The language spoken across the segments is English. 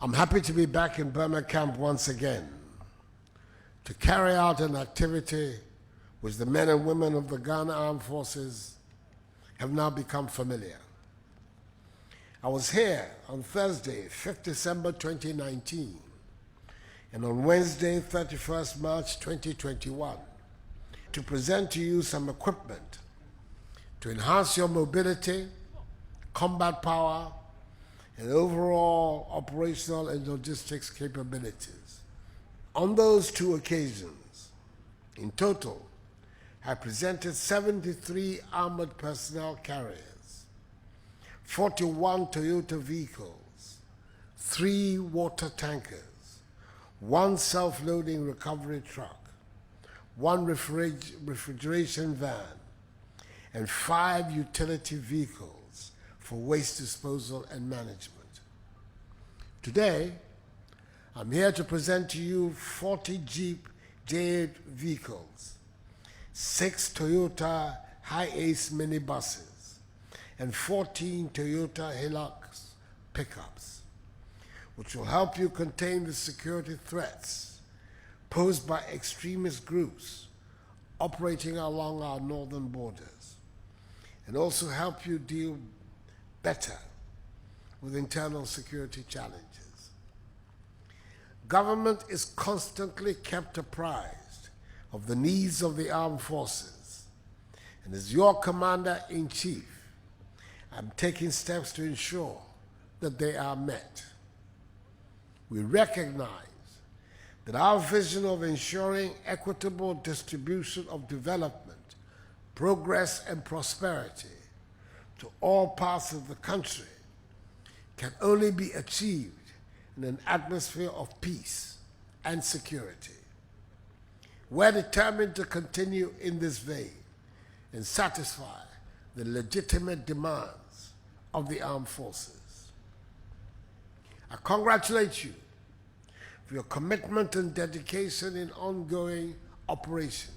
I'm happy to be back in Burma camp once again to carry out an activity which the men and women of the Ghana Armed Forces have now become familiar. I was here on Thursday, 5th December 2019, and on Wednesday, 31st March 2021, to present to you some equipment to enhance your mobility, combat power, and overall operational and logistics capabilities. On those two occasions, in total, I presented 73 armored personnel carriers, 41 Toyota vehicles, 3 water tankers, 1 self-loading recovery truck, 1 refrigeration van, and 5 utility vehicles for waste disposal and management. Today, I'm here to present to you 40 Jeep J8 vehicles, 6 Toyota Hi-Ace minibuses, and 14 Toyota Hilux pickups, which will help you contain the security threats posed by extremist groups operating along our northern borders, and also help you deal better with internal security challenges. Government is constantly kept apprised of the needs of the armed forces, and as your commander-in-chief, I'm taking steps to ensure that they are met. We recognize that our vision of ensuring equitable distribution of development, progress, and prosperity to all parts of the country can only be achieved in an atmosphere of peace and security. We're determined to continue in this vein and satisfy the legitimate demands of the armed forces. I congratulate you for your commitment and dedication in ongoing operations,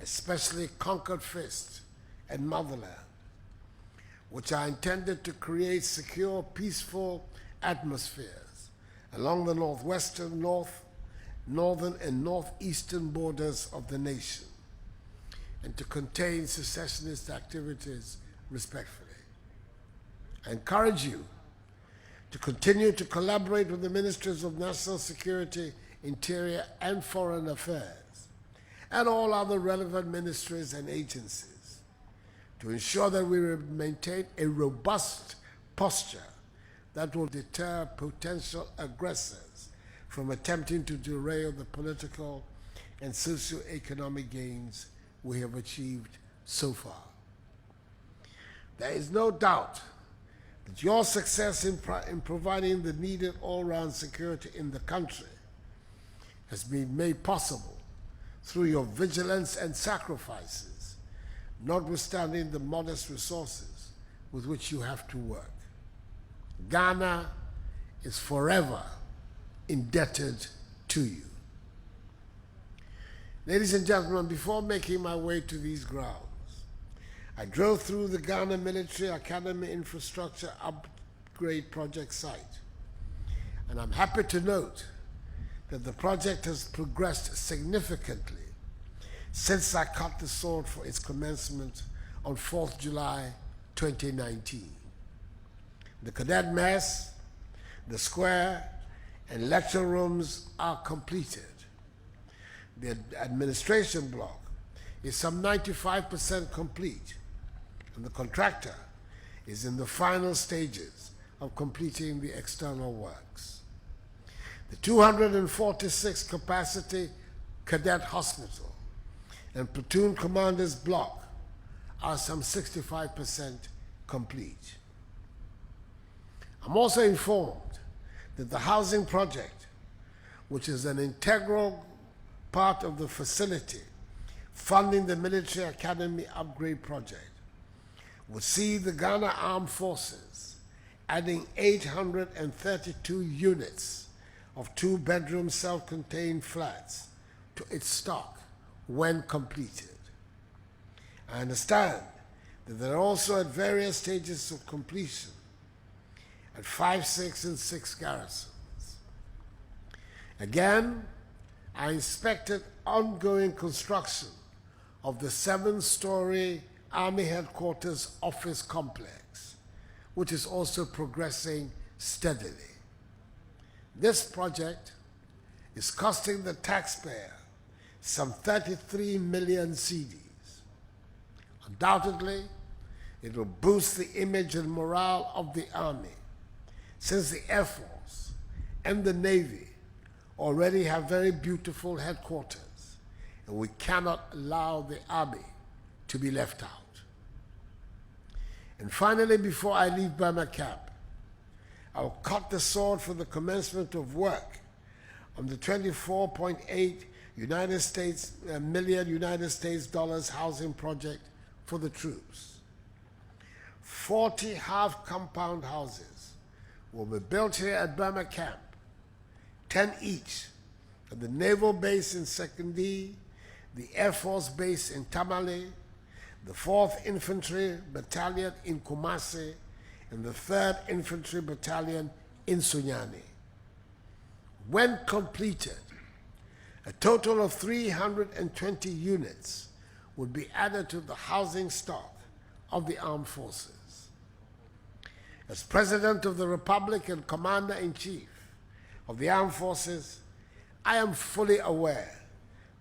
especially Conquered Fist and Motherland, which are intended to create secure, peaceful atmospheres along the northwestern, northern, and northeastern borders of the nation, and to contain secessionist activities respectfully. I encourage you to continue to collaborate with the Ministries of National Security, Interior, and Foreign Affairs, and all other relevant ministries and agencies, to ensure that we maintain a robust posture that will deter potential aggressors from attempting to derail the political and socio-economic gains we have achieved so far. There is no doubt that your success in providing the needed all-round security in the country has been made possible through your vigilance and sacrifices, notwithstanding the modest resources with which you have to work. Ghana is forever indebted to you. Ladies and gentlemen, before making my way to these grounds, I drove through the Ghana Military Academy Infrastructure Upgrade Project site, and I'm happy to note that the project has progressed significantly since I cut the sword for its commencement on 4th July 2019. The Cadet Mess, the square, and lecture rooms are completed. The administration block is some 95% complete, and the contractor is in the final stages of completing the external works. The 246 capacity cadet hospital and platoon commander's block are some 65% complete. I'm also informed that the housing project, which is an integral part of the facility funding the Military Academy Upgrade Project, will see the Ghana Armed Forces adding 832 units of 2-bedroom self-contained flats to its stock when completed. I understand that they're also at various stages of completion at 5, 6, and 6 garrisons. Again, I inspected ongoing construction of the 7-story Army Headquarters office complex, which is also progressing steadily. This project is costing the taxpayer some 33 million cedis. Undoubtedly, it will boost the image and morale of the Army, since the Air Force and the Navy already have very beautiful headquarters, and we cannot allow the Army to be left out. And finally, before I leave Burma camp, I will cut the sword for the commencement of work on the $24.8 million United States dollars housing project for the troops. 40 half-compound houses will be built here at Burma camp, 10 each at the Naval Base in Sekindi, the Air Force Base in Tamale, the 4th Infantry Battalion in Kumasi, and the 3rd Infantry Battalion in Sunyani. When completed, a total of 320 units would be added to the housing stock of the armed forces. As President of the Republic and Commander-in-Chief of the Armed Forces, I am fully aware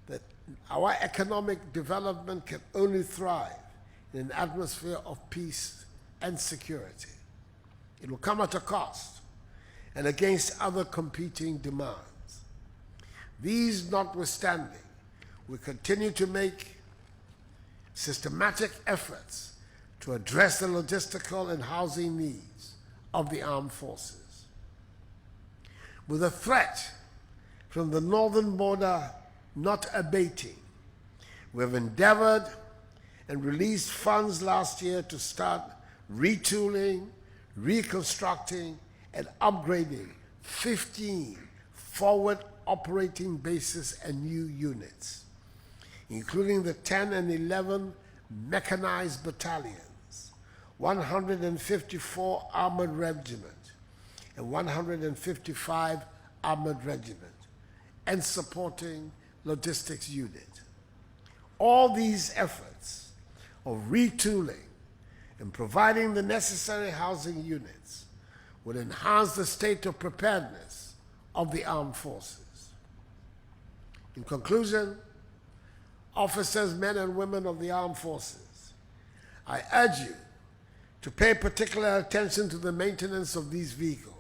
that our economic development can only thrive in an atmosphere of peace and security. It will come at a cost and against other competing demands. These notwithstanding, we continue to make systematic efforts to address the logistical and housing needs of the armed forces. With the threat from the northern border not abating, we have endeavored and released funds last year to start retooling, reconstructing, and upgrading 15 forward operating bases and new units, including the 10 and 11 mechanized battalions, 154 armored regiment, and 155 armored regiment, and supporting logistics unit. All these efforts of retooling and providing the necessary housing units will enhance the state of preparedness of the armed forces. In conclusion, officers, men and women of the armed forces, I urge you to pay particular attention to the maintenance of these vehicles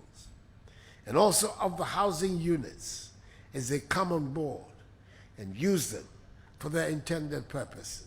and also of the housing units as they come on board and use them for their intended purposes.